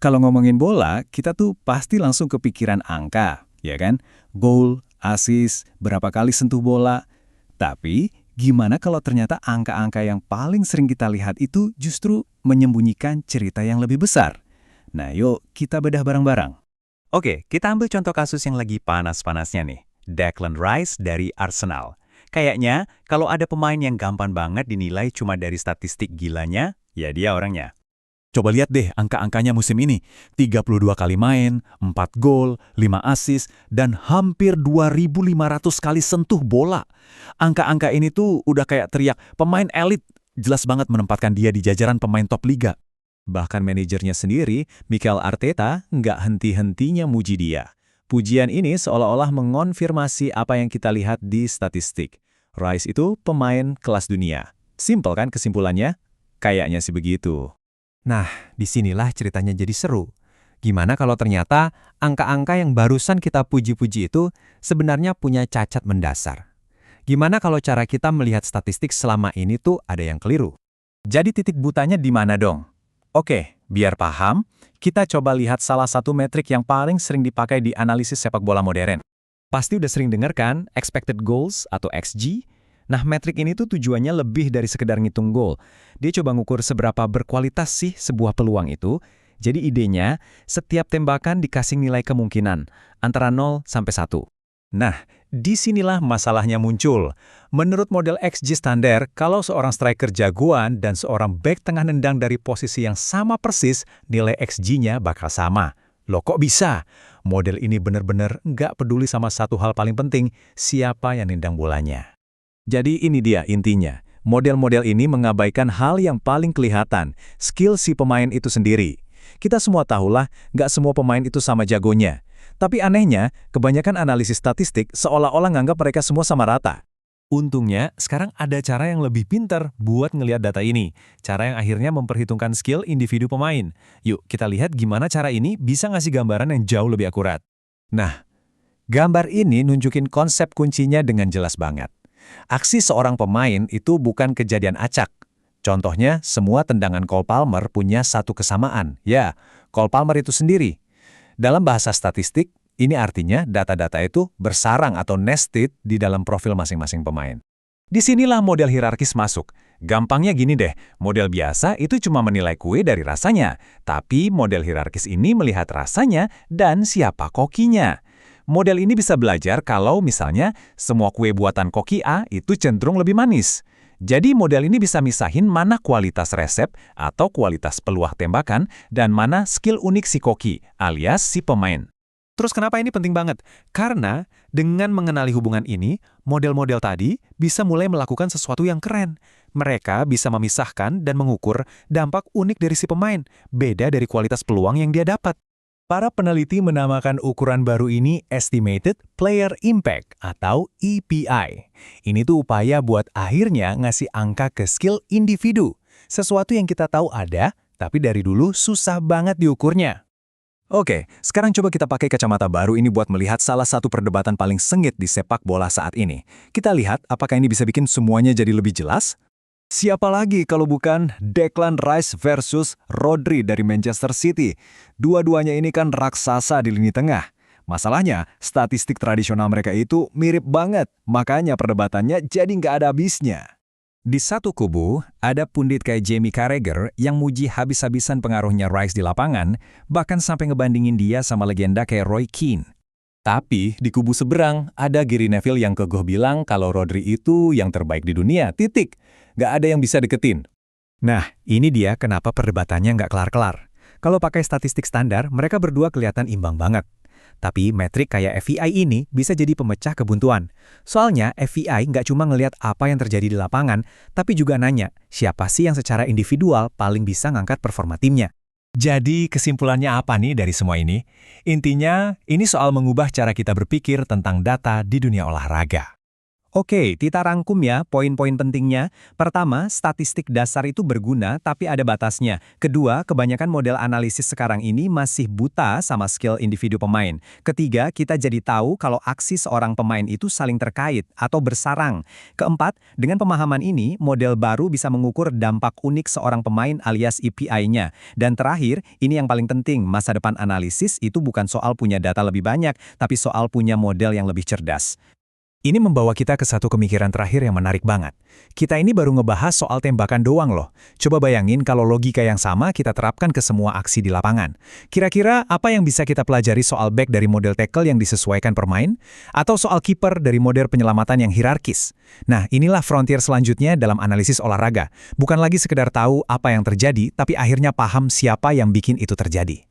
Kalau ngomongin bola, kita tuh pasti langsung kepikiran angka, ya kan? Gol, assist, berapa kali sentuh bola. Tapi, gimana kalau ternyata angka-angka yang paling sering kita lihat itu justru menyembunyikan cerita yang lebih besar? Nah, yuk kita bedah bareng-bareng. Oke, kita ambil contoh kasus yang lagi panas-panasnya nih. Declan Rice dari Arsenal. Kayaknya, kalau ada pemain yang gampang banget dinilai cuma dari statistik gilanya, ya dia orangnya. Coba lihat deh angka-angkanya musim ini. 32 kali main, 4 gol, 5 assist, dan hampir 2.500 kali sentuh bola. Angka-angka ini tuh udah kayak teriak, pemain elit. Jelas banget menempatkan dia di jajaran pemain top liga. Bahkan manajernya sendiri, Mikel Arteta, nggak henti-hentinya muji dia. Pujian ini seolah-olah mengonfirmasi apa yang kita lihat di statistik. Rice itu pemain kelas dunia. Simpel kan kesimpulannya? Kayaknya sih begitu. Nah, disinilah ceritanya jadi seru. Gimana kalau ternyata angka-angka yang barusan kita puji-puji itu sebenarnya punya cacat mendasar? Gimana kalau cara kita melihat statistik selama ini tuh ada yang keliru? Jadi titik butanya di mana dong? Oke, biar paham, kita coba lihat salah satu metrik yang paling sering dipakai di analisis sepak bola modern. Pasti udah sering dengar kan, expected goals atau XG? Nah, metrik ini tuh tujuannya lebih dari sekedar ngitung gol. Dia coba ngukur seberapa berkualitas sih sebuah peluang itu. Jadi idenya, setiap tembakan dikasih nilai kemungkinan, antara 0 sampai 1. Nah, disinilah masalahnya muncul. Menurut model XG standar, kalau seorang striker jagoan dan seorang back tengah nendang dari posisi yang sama persis, nilai XG-nya bakal sama. Loh kok bisa? Model ini benar-benar nggak peduli sama satu hal paling penting, siapa yang nendang bolanya. Jadi ini dia intinya, model-model ini mengabaikan hal yang paling kelihatan, skill si pemain itu sendiri. Kita semua tahulah, nggak semua pemain itu sama jagonya. Tapi anehnya, kebanyakan analisis statistik seolah-olah nganggap mereka semua sama rata. Untungnya, sekarang ada cara yang lebih pintar buat ngelihat data ini. Cara yang akhirnya memperhitungkan skill individu pemain. Yuk, kita lihat gimana cara ini bisa ngasih gambaran yang jauh lebih akurat. Nah, gambar ini nunjukin konsep kuncinya dengan jelas banget. Aksi seorang pemain itu bukan kejadian acak. Contohnya, semua tendangan Cole Palmer punya satu kesamaan. Ya, Cole Palmer itu sendiri. Dalam bahasa statistik, ini artinya data-data itu bersarang atau nested di dalam profil masing-masing pemain. Disinilah model hierarkis masuk. Gampangnya gini deh, model biasa itu cuma menilai kue dari rasanya. Tapi model hierarkis ini melihat rasanya dan siapa kokinya. Model ini bisa belajar kalau misalnya semua kue buatan koki A itu cenderung lebih manis. Jadi model ini bisa misahin mana kualitas resep atau kualitas peluang tembakan dan mana skill unik si koki alias si pemain. Terus kenapa ini penting banget? Karena dengan mengenali hubungan ini, model-model tadi bisa mulai melakukan sesuatu yang keren. Mereka bisa memisahkan dan mengukur dampak unik dari si pemain, beda dari kualitas peluang yang dia dapat. Para peneliti menamakan ukuran baru ini Estimated Player Impact atau EPI. Ini tuh upaya buat akhirnya ngasih angka ke skill individu. Sesuatu yang kita tahu ada, tapi dari dulu susah banget diukurnya. Oke, sekarang coba kita pakai kacamata baru ini buat melihat salah satu perdebatan paling sengit di sepak bola saat ini. Kita lihat apakah ini bisa bikin semuanya jadi lebih jelas? Siapa lagi kalau bukan Declan Rice versus Rodri dari Manchester City. Dua-duanya ini kan raksasa di lini tengah. Masalahnya, statistik tradisional mereka itu mirip banget, makanya perdebatannya jadi nggak ada habisnya. Di satu kubu, ada pundit kayak Jamie Carragher yang muji habis-habisan pengaruhnya Rice di lapangan, bahkan sampai ngebandingin dia sama legenda kayak Roy Keane. Tapi di kubu seberang, ada Gary Neville yang kegeh bilang kalau Rodri itu yang terbaik di dunia, titik. Nggak ada yang bisa deketin. Nah, ini dia kenapa perdebatannya nggak kelar-kelar. Kalau pakai statistik standar, mereka berdua kelihatan imbang banget. Tapi metrik kayak FVI ini bisa jadi pemecah kebuntuan. Soalnya FVI nggak cuma ngelihat apa yang terjadi di lapangan, tapi juga nanya siapa sih yang secara individual paling bisa ngangkat performa timnya. Jadi kesimpulannya apa nih dari semua ini? Intinya, ini soal mengubah cara kita berpikir tentang data di dunia olahraga. Oke, kita rangkum ya poin-poin pentingnya. Pertama, statistik dasar itu berguna tapi ada batasnya. Kedua, kebanyakan model analisis sekarang ini masih buta sama skill individu pemain. Ketiga, kita jadi tahu kalau aksi seorang pemain itu saling terkait atau bersarang. Keempat, dengan pemahaman ini, model baru bisa mengukur dampak unik seorang pemain alias EPI-nya. Dan terakhir, ini yang paling penting, masa depan analisis itu bukan soal punya data lebih banyak, tapi soal punya model yang lebih cerdas. Ini membawa kita ke satu pemikiran terakhir yang menarik banget. Kita ini baru ngebahas soal tembakan doang loh. Coba bayangin kalau logika yang sama kita terapkan ke semua aksi di lapangan. Kira-kira apa yang bisa kita pelajari soal back dari model tackle yang disesuaikan permain? Atau soal kiper dari model penyelamatan yang hierarkis? Nah, inilah frontier selanjutnya dalam analisis olahraga. Bukan lagi sekedar tahu apa yang terjadi, tapi akhirnya paham siapa yang bikin itu terjadi.